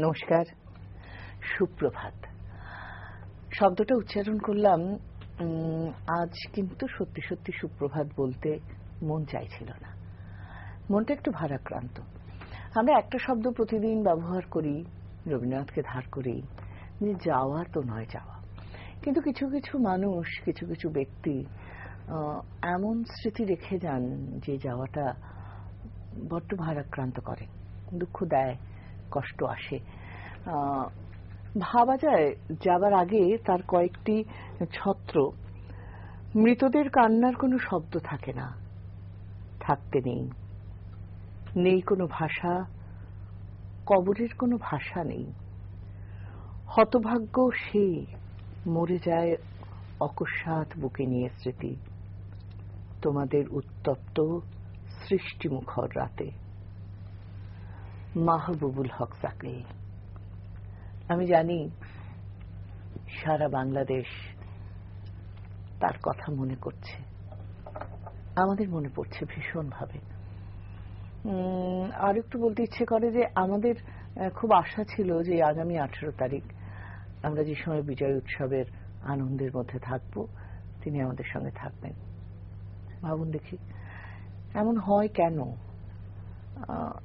নমস্কার, সুপ্রভাত শব্দটা উচ্চারণ করলাম। আজ কিন্তু সত্যি সত্যি সুপ্রভাত বলতে মন চাইছিল না, মনটা একটু ভারাক্রান্ত। আমরা একটা শব্দ প্রতিদিন ব্যবহার করি, রবীন্দ্রনাথকে ধার করি, যে যাওয়া তো নয় যাওয়া। কিন্তু কিছু কিছু মানুষ, কিছু কিছু ব্যক্তি এমন স্মৃতি রেখে যান যে যাওয়াটা বড্ড ভারাক্রান্ত করে, দুঃখ দেয়, কষ্ট আসে। ভাবা যায় যাবার আগে তার কয়েকটি ছত্র। মৃতদের কান্নার কোনো শব্দ থাকে না, থাকতে নেই, নেই কোনো ভাষা, কবরের কোনো ভাষা নেই। হতভাগ্য সে মরে যায় অকস্মাৎ বুকে নিয়ে স্মৃতি, তোমাদের উত্তপ্ত সৃষ্টিমুখর রাতে। মাহবুবুল হক জাকির। আমি জানি সারা বাংলাদেশ তার কথা মনে করছে, আমাদের মনে পড়ছে ভীষণভাবে। আর একটু বলতে ইচ্ছে করে যে আমাদের খুব আশা ছিল যে আগামী 18 তারিখ আমরা যে সময় বিজয় উৎসবের আনন্দের মধ্যে থাকব, তিনি আমাদের সঙ্গে থাকবেন। ভাবুন দেখি এমন হয় কেন?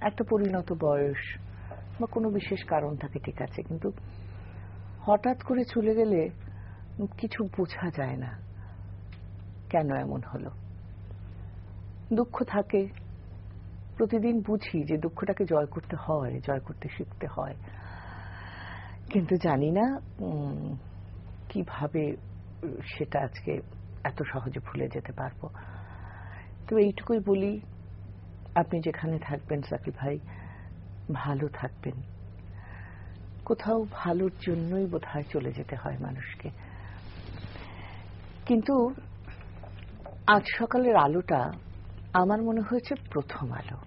একটা পরিণত বয়স বা কোনো বিশেষ কারণ থাকে, ঠিক আছে, কিন্তু হঠাৎ করে চলে গেলে কিছু বোঝা যায় না কেন এমন হলো। দুঃখ থাকে, প্রতিদিন বুঝি যে দুঃখটাকে জয় করতে হয়, জয় করতে শিখতে হয়, কিন্তু জানি না কিভাবে সেটা আজকে এত সহজে ভুলে যেতে পারবো। তো এইটুকুই বলি, আপনি যেখানে থাকবেন শাকিল ভাই, ভালো থাকবেন। কোথাও ভালোর জন্যই বোধহয় চলে যেতে হয় মানুষকে। কিন্তু আজ সকালের আলোটা আমার মনে হয়েছে প্রথম আলো।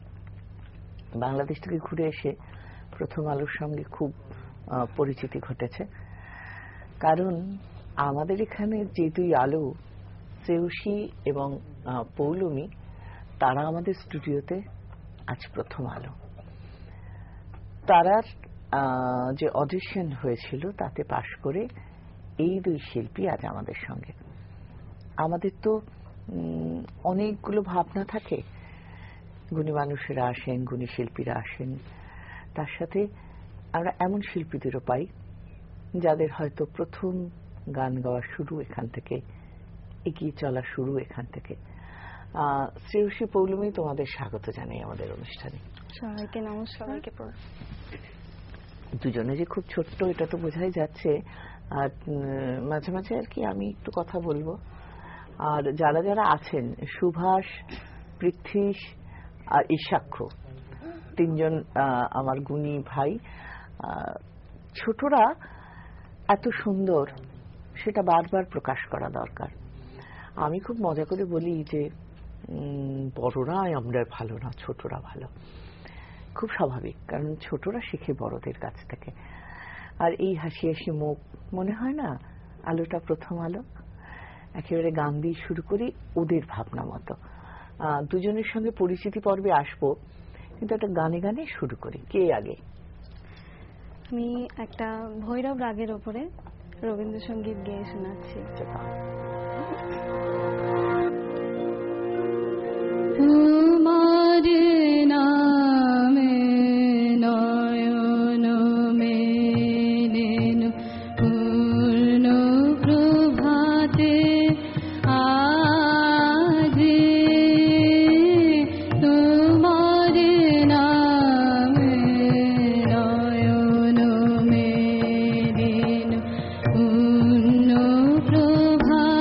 বাংলাদেশ থেকে ঘুরে এসে প্রথম আলোর সঙ্গে খুব পরিচিতি ঘটেছে, কারণ আমাদের এখানে যে দুই আলো, শ্রেয়সী এবং পৌলমী, তারা আমাদের স্টুডিওতে আজ প্রথম আলো। তারার যে অডিশন হয়েছিল তাতে পাশ করে এই দুই শিল্পী আজ আমাদের সঙ্গে। আমাদের তো অনেকগুলো ভাবনা থাকে, গুণী মানুষেরা আসেন, গুণী শিল্পীরা আসেন, তার সাথে আমরা এমন শিল্পীদেরও পাই যাদের হয়তো প্রথম গান গাওয়া শুরু এখান থেকে, এগিয়ে চলা শুরু এখান থেকে। শ্রেয়সী, পৌলমী, তোমাদের স্বাগত জানাই আমাদের অনুষ্ঠানে। সবাইকে নমস্কার। দুজনে যে খুব ছোট্ট এটা তো বোঝাই যাচ্ছে, আর মাঝে মাঝে আর কি আমি একটু কথা বলবো। আর যারা যারা আছেন, সুভাষ, পৃথ্বীশ আর ঈশাক্ষ, তিনজন আমার গুণী ভাই। ছোটরা এত সুন্দর, সেটা বারবার প্রকাশ করা দরকার। আমি খুব মজা করে বলি যে বড়রা আমরা ভালো না, ছোটরা ভালো। খুব স্বাভাবিক, কারণ ছোটরা শিখে বড়দের কাছ থেকে। আর এই হাসি হাসি মুখ, মনে হয় না আলোটা প্রথম আলো। একেবারে গান দিয়ে শুরু করি ওদের ভাবনা মতো। দুজনের সঙ্গে পরিচিতি পর্বে আসবো, কিন্তু একটা গানে গানে শুরু করি। কে আগে? আমি একটা ভৈরব রাগের ওপরে রবীন্দ্রসঙ্গীত গেয়ে শোনাচ্ছি। তোমার নামে নয়ন মেলেন পূর্ণ প্রভাতে, আজি তোমার নামে নয়ন মেলেন পূর্ণ প্রভাতে।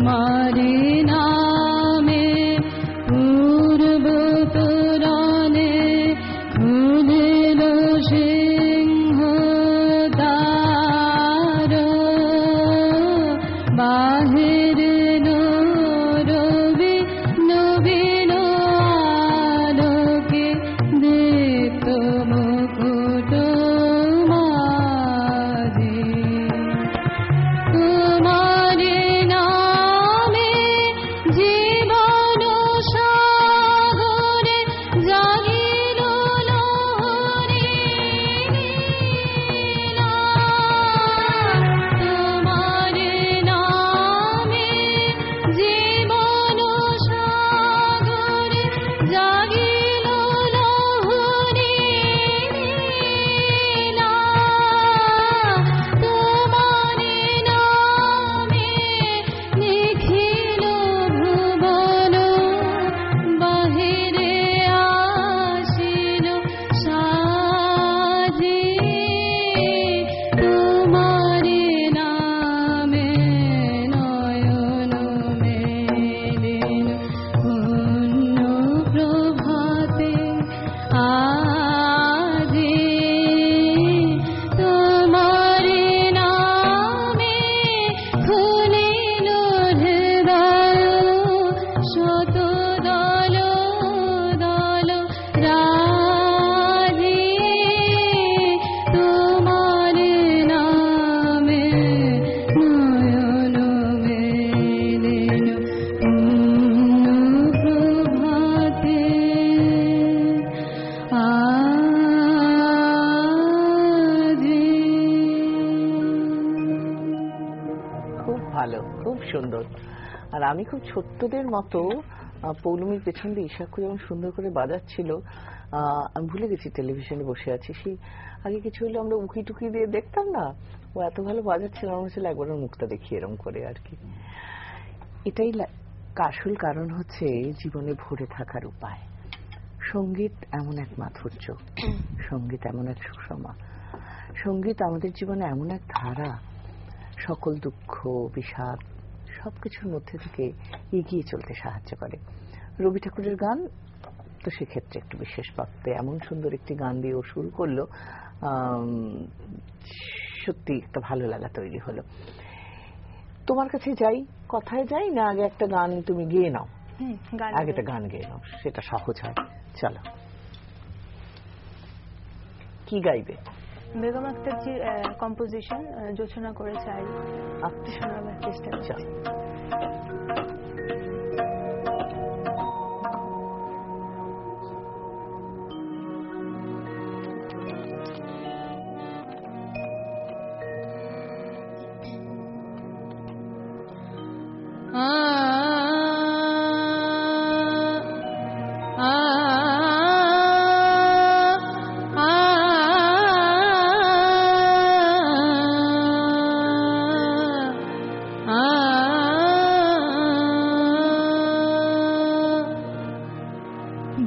তোমারি নামে পূর্ব পুরাণে খুলিল সিংহ দ্বার বাহির রবি নবীন আলোকে দীপ্ত মুকুট মাঝে তোমারি নামে জীবন সাগরে জাগিল লহরী লীলা। তোমারি নামে জীবন সাগরে জাগিল লহরী লীলা। তোমারি নামে নিখিল ভুবন বাহিরে আসিল সাজি। তোমারি নামে নয়ন মেলিল পুণ্য প্রভাতে আজি। তোমারি নামে খুলিল হৃদয় শত দল দল রাজি। তোমারি নামে নয়ন মেলিল পুণ্য প্রভাতে আজি। খুব ভালো, খুব সুন্দর। আর আমি খুব ছোট্টদের মতো পৌলমীর পেছন দিয়ে ঈশাক্ষু যেমন সুন্দর করে বাজাচ্ছিল, আমি ভুলে গেছি টেলিভিশনে বসে আছি। সেই আগে কিছু হলে আমরা উকি টুকি দিয়ে দেখতাম না, ও এত ভালো বাজাচ্ছিল, আমার হচ্ছিল একবার ওর মুখটা দেখি এরম করে আর কি। এটাই আসল কারণ হচ্ছে জীবনে ভরে থাকার উপায়। সঙ্গীত এমন এক মাধুর্য, সঙ্গীত এমন এক সুষমা, সঙ্গীত আমাদের জীবনে এমন এক ধারা, সকল দুঃখ বিষাদ সবকিছুর মধ্যে থেকে এগিয়ে চলতে সাহায্য করে। রবি ঠাকুরের গান তো সেক্ষেত্রে একটু বিশেষ পাত্রে এমন সুন্দর একটি গান দিয়ে ও শুরু করলো, সত্যি একটা ভালো লাগা তৈরি হলো। তোমার কাছে যাই, কথায় যাই না, আগে একটা গান তুমি গেয়ে নাও, আগে একটা গান গেয়ে নাও, সেটা সহজ হয়। চলো, কি গাইবে? বেগম আক্তারজি কম্পোজিশন জোছনা করেছে আর শোনাবার চেষ্টা করছি।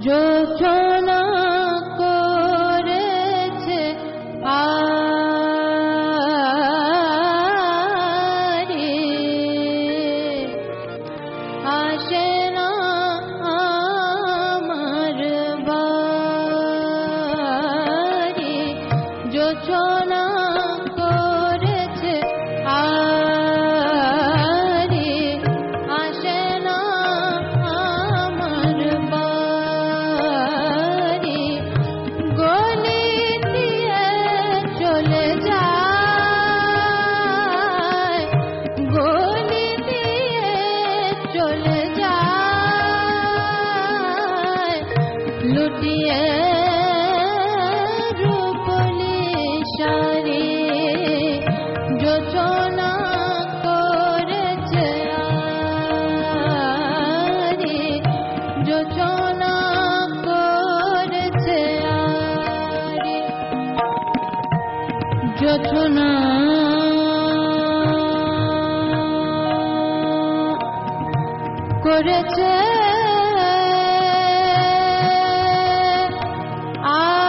যোচনা করেছে আরে আসে না আমার বাড়ি। যোচনা করেছে আরে আসে না আমার বাড়ি। গলি দিয়ে চলে যায়, গলি দিয়ে চলে যায়, লুটিয়ে রূপলি শাড়ি। যোচনা করেছে আরে, যোচনা করেছে আরে। যোচনা করেছে আরে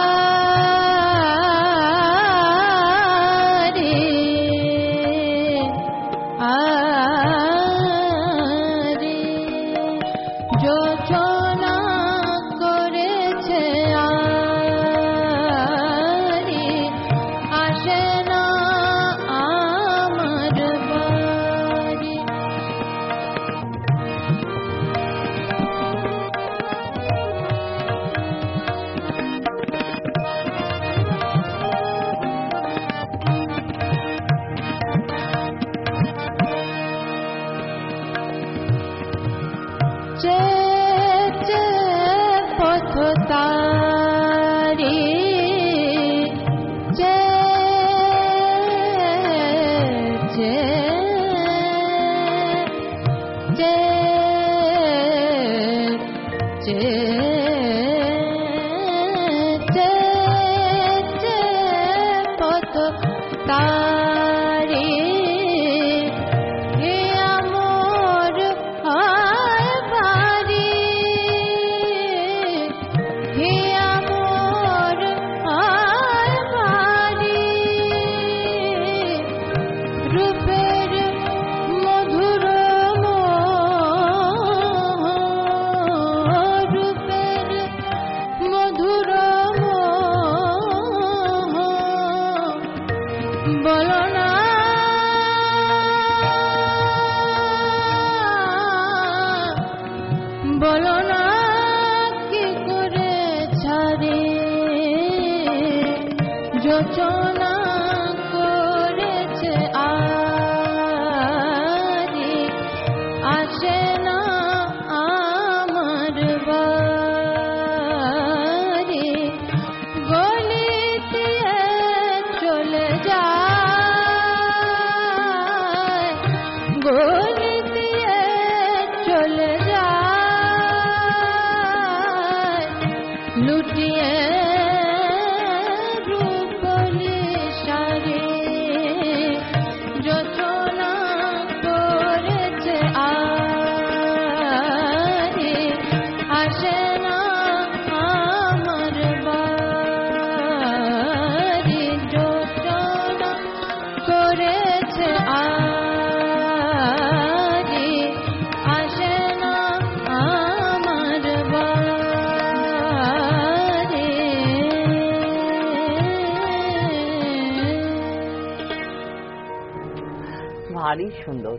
ভারী সুন্দর।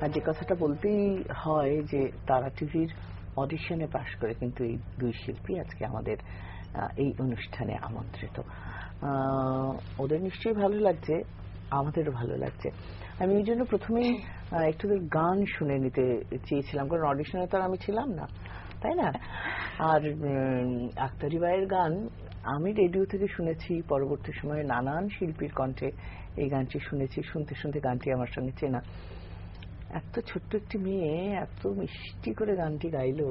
আর যে কথাটা বলতেই হয় যে তারা টিভির অডিশনে পাশ করে কিন্তু এই দুই শিল্পী আজকে আমাদের এই অনুষ্ঠানে আমন্ত্রিত। ওদের নিশ্চয়ই ভালো লাগছে, আমাদেরও ভালো লাগছে। আমি ওই জন্য প্রথমেই একটু গান শুনে নিতে চেয়েছিলাম, কারণ অডিশনে তো আমি ছিলাম না, তাই না? আর আখতারি বাইয়ের গান আমি রেডিও থেকে শুনেছি, পরবর্তী সময়ে নানান শিল্পীর কণ্ঠে এই গানটি শুনেছি। শুনতে শুনতে গানটি আমার সঙ্গে চেনা। এত ছোট্ট একটি মেয়ে এত মিষ্টি করে গানটি গাইলো।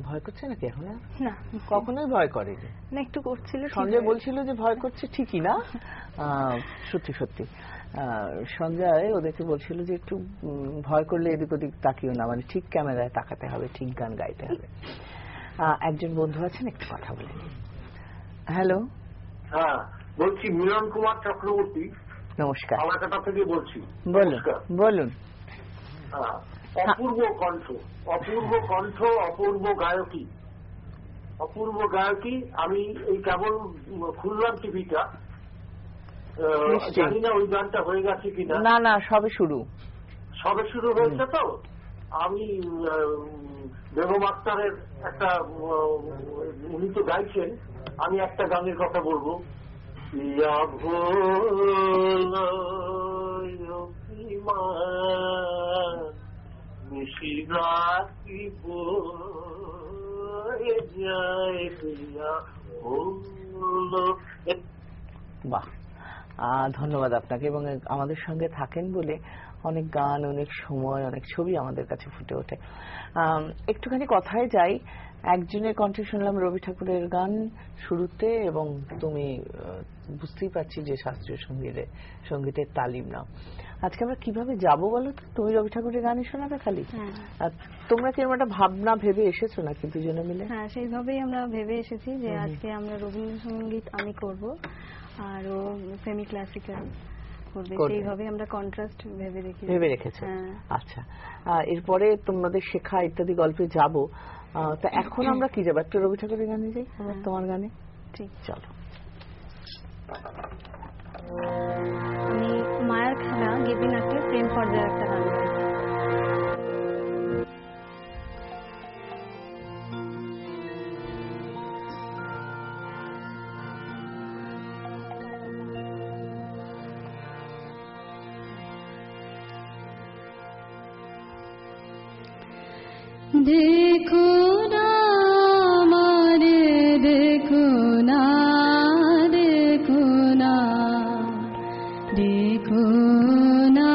ভয় করছে নাকি এখন? না, কখনোই ভয় করেনি। না, একটু করছিল। সঞ্জয় বলছিল যে ভয় করছে, ঠিকই না? সত্যি সত্যি সঞ্জয় ওদেরকে বলছিল যে একটু ভয় করলে এদিক ওদিক তাকিও না, মানে ঠিক ক্যামেরায় তাকাতে হবে, ঠিক গান গাইতে হবে। একজন বন্ধু আছেন, একটু কথা বলে নিন। হ্যালো, হ্যাঁ বলছি, মিলন কুমার চক্রবর্তী। নমস্কার, ফালাকাটা থেকে বলছি। বলুন বলুন। অপূর্ব কণ্ঠ, অপূর্ব কণ্ঠ, অপূর্ব গায়কী, অপূর্ব গায়কী। আমি এই কেবল খুললাম টিভিটা, জানি না ওই গানটা হয়ে গেছে কিনা। না না, সবে শুরু হয়েছে। তো আমি বেগম আক্তারের একটা, উনি তো গাইছেন, আমি একটা গানের কথা বলবো। বাহ, ধন্যবাদ আপনাকে। এবং আমাদের সঙ্গে থাকেন বলে অনেক গান, অনেক সময়, অনেক ছবি আমাদের কাছে ফুটে ওঠে। একটুখানি কথায় যাই। একজনের কণ্ঠে শুনলাম রবি ঠাকুরের গান শুরুতে, এবং তুমি বুঝতেই পারছি যে শাস্ত্রীয় সঙ্গীতের তালিম নাও। আজকে আমরা কিভাবে যাবো বলো তো? তুমি রবি ঠাকুরের গানই শোনাবে খালি? আর তোমরা কি একটা ভাবনা ভেবে এসেছো নাকি দুজনে মিলে? হ্যাঁ, সেইভাবেই আমরা ভেবে এসেছি যে আজকে আমরা রবীন্দ্রসঙ্গীত আমি করব আর ও সেমি ক্লাসিক্যাল করবে, সেইভাবে আমরা কন্ট্রাস্ট ভেবে রেখেছি। আচ্ছা, এরপরে তোমাদের শেখা ইত্যাদি গল্পে যাব। তা এখন আমরা কি যাবো? একটা রবি ঠাকুরের গানে যাই, তোমার গানে। ঠিক, চলো। আমি মায়ার খেলা গীতিনাট্যে প্রেম পর্যায়ের একটা গান গাইছি। देखो ना मारे, देखो ना, देखो ना, देखो ना,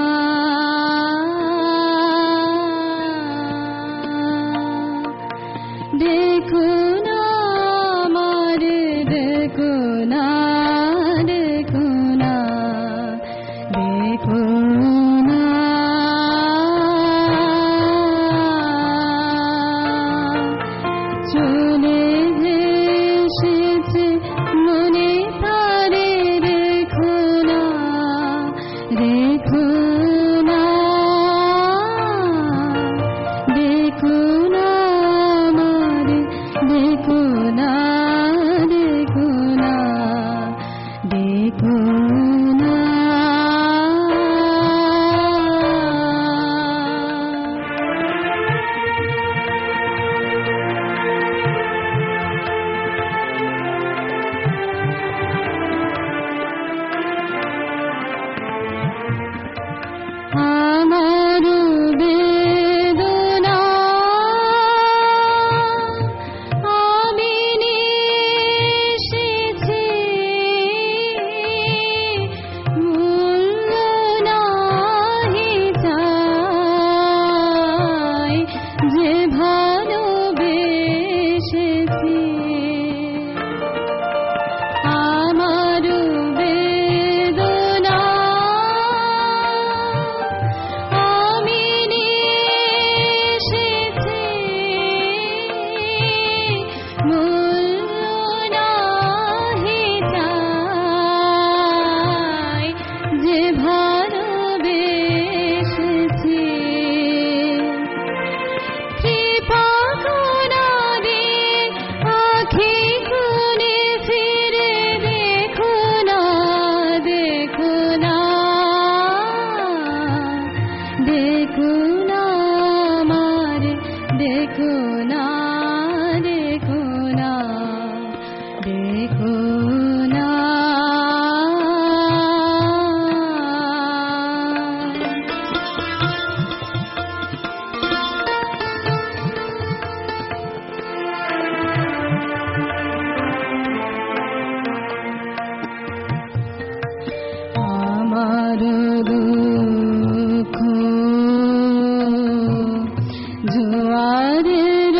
জোয়ারের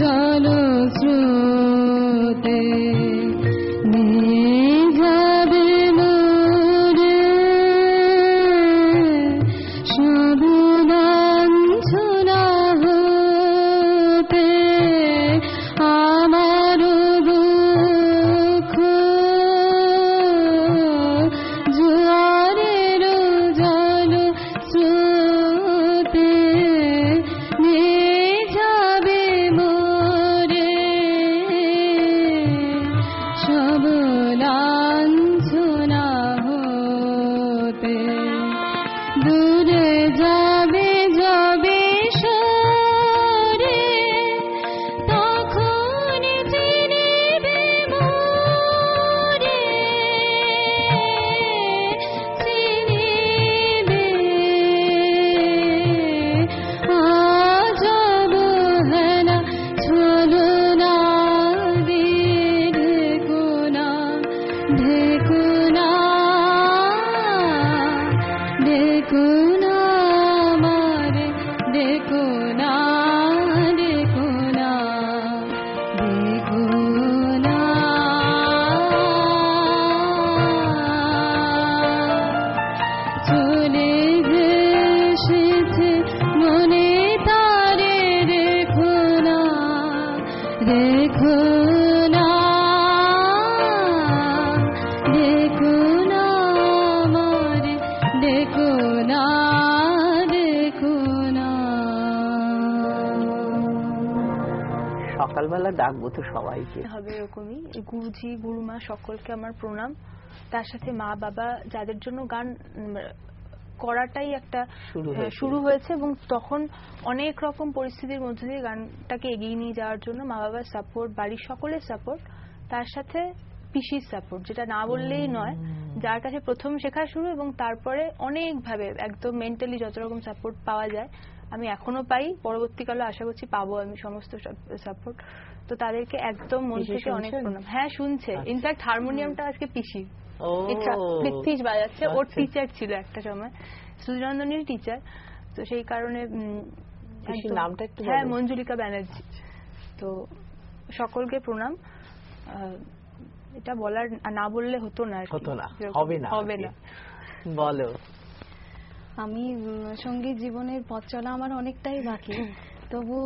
জলস্রোতে নিয়ে যাবে মোরে সব লাঞ্ছনা হতে আমার দুঃখ জোয়ারের জলস্রোতে নিয়ে যাবে মোরে সব লাঞ্ছনা হতে দূরে যাবে যাবে সরে তখন চিনিবে মোরে চিনিবে আজব হেনা ছলনা দেখো না দেখো না দেখো না মারে দেখো না দেখো না দেখো না চলে এসেছে মনে তারে দেখো না দেখো না দেখো না মারে দেখো না দেখো না সকালবেলা ডাকবো তো সবাইকে। হবে এরকমই। গুরুজি গুরুমা সকলকে আমার প্রণাম। তার সাথে মা বাবা যাদের জন্য গান করাটাই একটা শুরু হয়েছে এবং তখন অনেক রকম পরিস্থিতির মধ্যে দিয়ে গানটাকে এগিয়ে নিয়ে যাওয়ার জন্য মা বাবার সাপোর্ট, বাড়ির সকলের সাপোর্ট, তার সাথে পিসির সাপোর্ট, যেটা না বললেই নয়, যার কাছে প্রথম শেখা শুরু এবং তারপরে অনেকভাবে একদম মেন্টালি যত রকম সাপোর্ট পাওয়া যায় আমি এখনো পাই, পরবর্তীকালে আশা করছি পাবো আমি সমস্ত সাপোর্ট। তো তাদেরকে একদম মন থেকে অনেক প্রণাম। হ্যাঁ শুনছে, ইনফ্যাক্ট হারমোনিয়ামটা আজকে পিসির পৃথ্বীশ বাজাচ্ছে, ওর টিচার ছিল একটা সময়, সুজনন্দনীর টিচার, তো সেই কারণে নামটা একটু হ্যাঁ মঞ্জুলিকা ব্যানার্জি। তো সকলকে প্রণাম। এটা বলার না বললে হতো না, হবে না। বলো। আমি সঙ্গীত জীবনের পথ চলা আমার অনেকটাই বাকি, তবু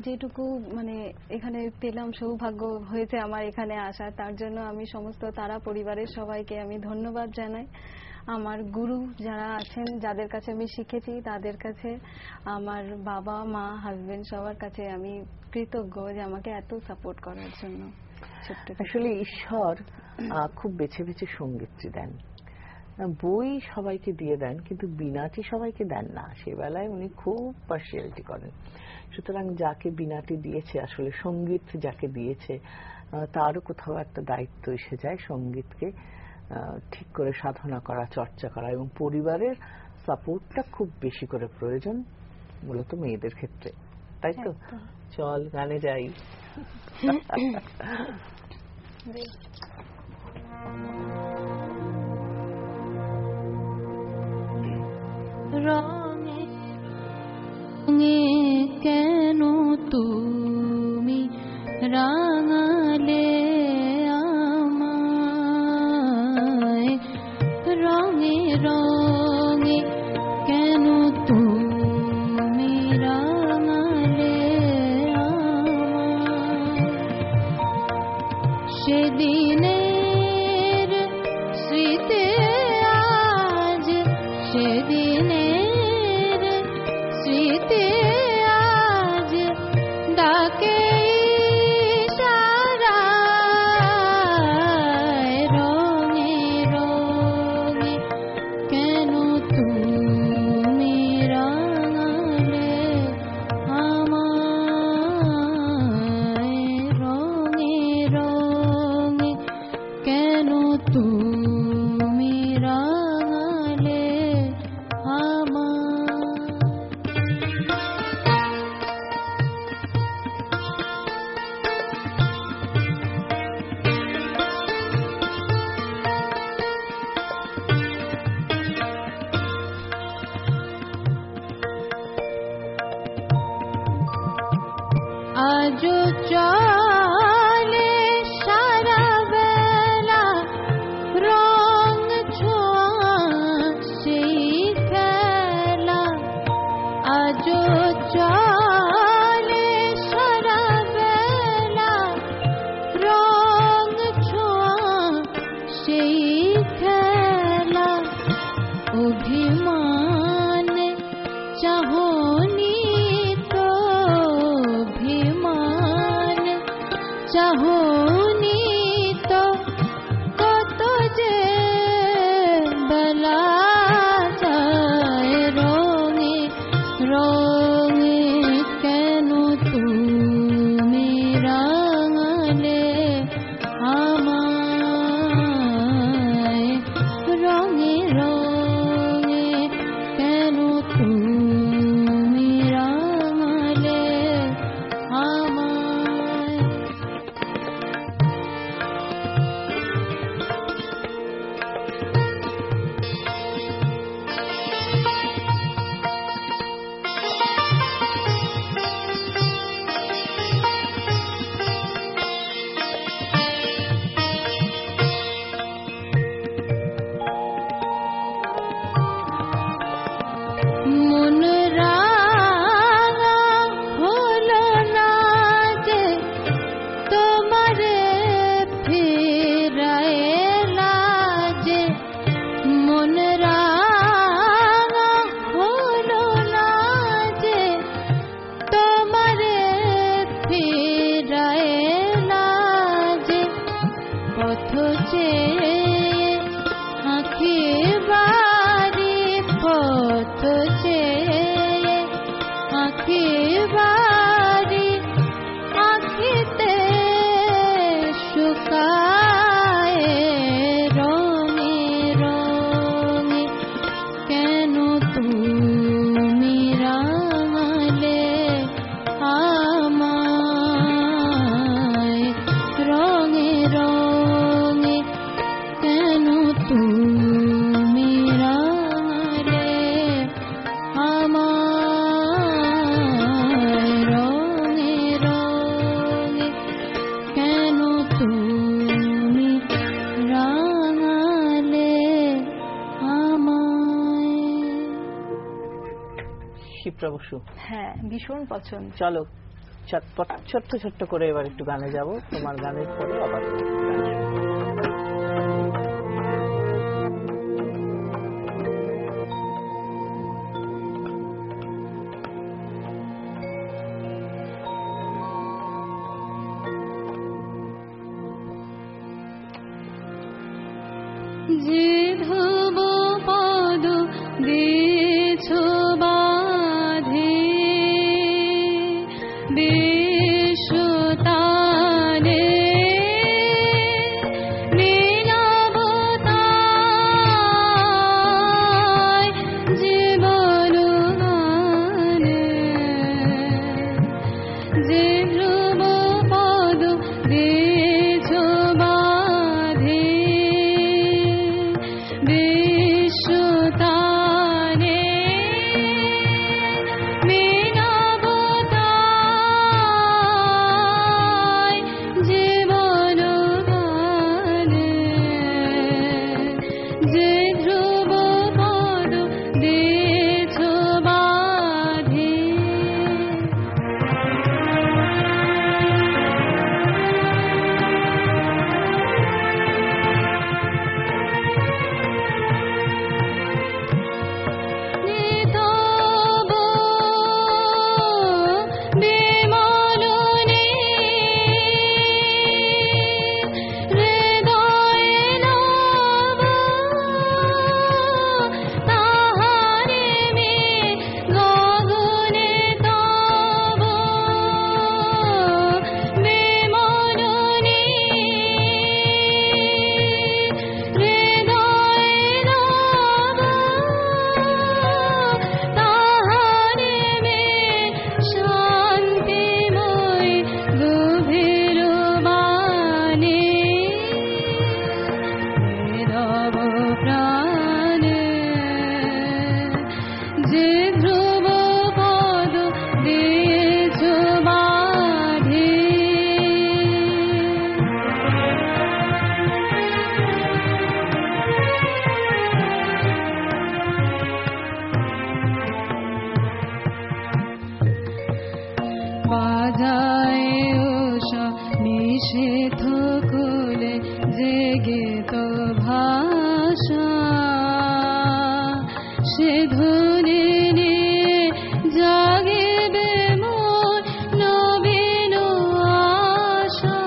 যেটুকু মানে এখানে পেলাম, সৌভাগ্য হয়েছে আমার এখানে আসা, তার জন্য আমি সমস্ত তারা পরিবারের সবাইকে আমি ধন্যবাদ জানাই। আমার গুরু যারা আছেন, যাদের কাছে আমি শিখেছি, তাদের কাছে, আমার বাবা মা হাজবেন্ড, সবার কাছে আমি কৃতজ্ঞ যে আমাকে এত সাপোর্ট করার জন্য। আসলে ঈশ্বর খুব বেছে বেছে সঙ্গীতটি দেন, বই সবাইকে দিয়ে দেন, কিন্তু বীণাটি সবাইকে দেন না, সে বেলায় উনি খুব পার্সিয়ালিটি করেন। সুতরাং যাকে বীণাটি দিয়েছে, আসলে সঙ্গীত যাকে দিয়েছে, তারও কোথাও একটা দায়িত্ব এসে যায় সঙ্গীতকে ঠিক করে সাধনা করা, চর্চা করা, এবং পরিবারের সাপোর্টটা খুব বেশি করে প্রয়োজন, মূলত মেয়েদের ক্ষেত্রে, তাই তো? চল গানে যাই। রঙে রঙে কেন তুমি রাঙালে আমায়, রঙে রঙে কেন তুমি রাঙালে আমায়, সেদিনের স্মৃতি আজ, সেদিনের স্মৃতি আজো চলে সারা বেলা রং ছোঁয়া সেই খেলা আজো চলে সারা বেলা রং ছোঁয়া সেই খেলা অভিমান চাহনি তো অভিমান চাহনি তো কত যে বলা যায় রঙে রঙে কেন তুমি রাঙালে আমায় রঙে রঙে কেন তুমি রাঙালে আমায় মন রাঙা হলো না যে তোমারে ফিরায় লাজে মন রাঙা হলো না যে তোমারে ফিরায় লাজে পথ চেয়ে আঁখি বাড়ি পথ চেয়ে আঁখি বাড়ি আঁখিতে শুকায় রঙে রঙে কেন তুমি রাঙালে আমায় রঙে রঙে কেন তুমি রাঙালে আমায় রঙে রঙে কেন তুমি রাঙালে আমায় শিপ্রা বসু, হ্যাঁ, ভীষণ পছন্দ। চলো চটপট ছোট্ট ছোট্ট করে এবার একটু গানে যাব, তোমার গানের পরে আবার গান শুনবো। যে ধ্রুব পদ দিয়েছ বাঁধে বিশ্বতানে নীলাবতায় জীবন গানে যে ধ্রুব পদ দিয়েছ বাঁধে বিশ্বতানে নীলাবতায় বাজায় উষা নিষেধ কুলে জেগে তো ভাষা সে ধ্বনি নিয়ে জাগিবে মোর নবীন আশা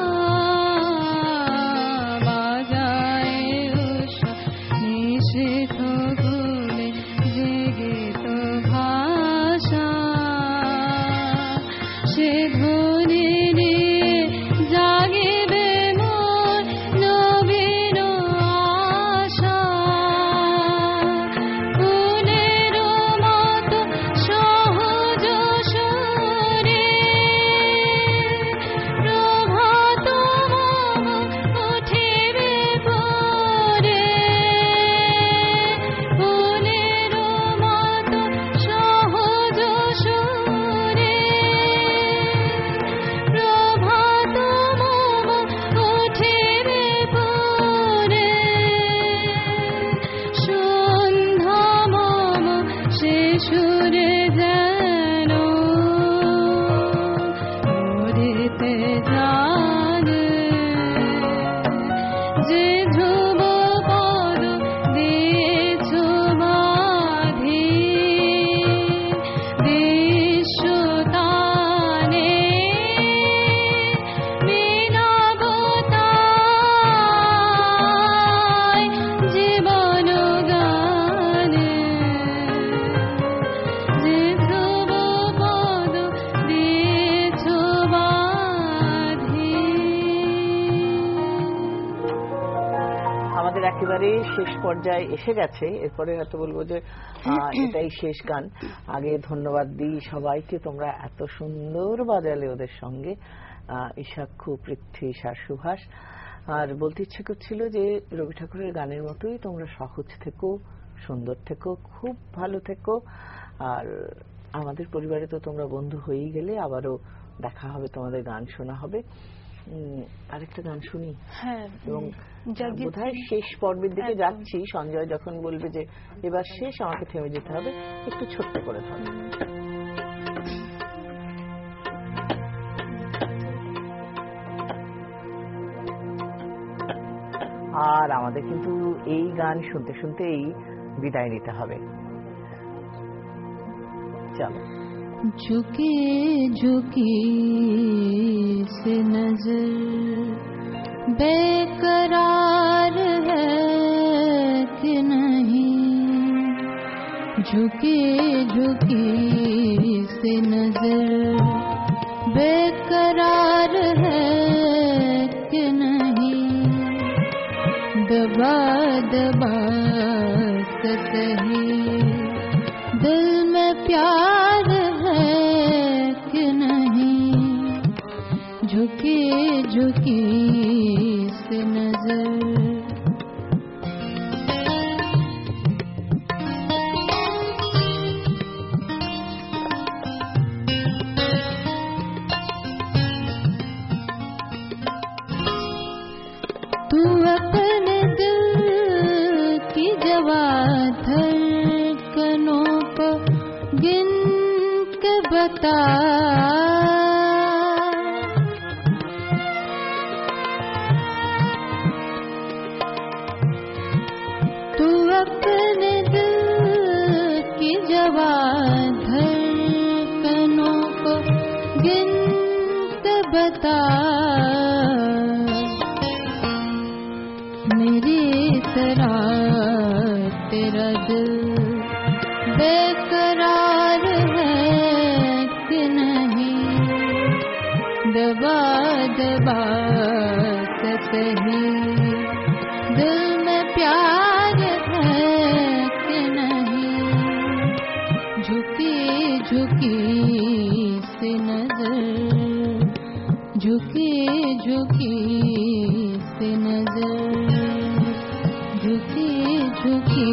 বাজায় উষা নিষেধ কুলে জেগে তো ভাষা সে ধ্বনি নিয়ে জাগিবে মোর নবীন আশা ফুলের মতো সহজ সুরে প্রভাত মম উঠিবে ভোরে ফুলের মতো সহজ সুরে প্রভাত মম উঠিবে ভোরে সন্ধ্যা মম সে সুরে যেন উড়িতে জানে যে ধ্রুব পদ দিয়েছ বাঁধি দৃশ্যতানে লীলাবতায় জীবন গানে যে ধ্রুব পদ দিয়েছ বাঁধি। আমাদের একেবারে শেষ পর্যায়ে এসে গেছে। এরপরে হয়তো বলবো যে এটাই শেষ গান। আগে ধন্যবাদ দিই সবাইকে, তোমরা এত সুন্দর বাজালে ওদের সঙ্গে, ঈশাক্ষু, পৃথ্বী, সুভাষ। আর বলতে ইচ্ছে করছিল যে রবি ঠাকুরের গানের মতোই তোমরা সহজ থেকো, সুন্দর থেকো, খুব ভালো থেকো। আর আমাদের পরিবারে তো তোমরা বন্ধু হয়েই গেলে, আবারও দেখা হবে, তোমাদের গান শোনা হবে। আরেকটা গান শুনি। হ্যাঁ, এবং বোধহয় শেষ পর্বের দিকে যাচ্ছি। সঞ্জয় যখন বলবে যে এবার শেষ, আমাকে থেমে যেতে হবে, একটু ছোট্ট করে ধরো। আর আমাদের কিন্তু এই গান শুনতে শুনতেই বিদায় নিতে হবে। চলো। झुकी झुकी से नजर बेकरार है कि नहीं, झुकी झुकी से नजर बेकरार है कि नहीं, दबा दबा सही दिल में प्यार है कि नहीं, झुकी झुकी से नजर। तू अपने दिल की जवा धड़कनों को गिन के बता, तू अपने दिल की जवा धड़कनों को गिन के बता, मेरी तरह तेरा दिल बेकरार है कि नहीं, दबा दबा सही दिल में प्यार है कि नहीं, झुकी झुकी से नजर, झुकी झुकी से नजर, झुकी झुकी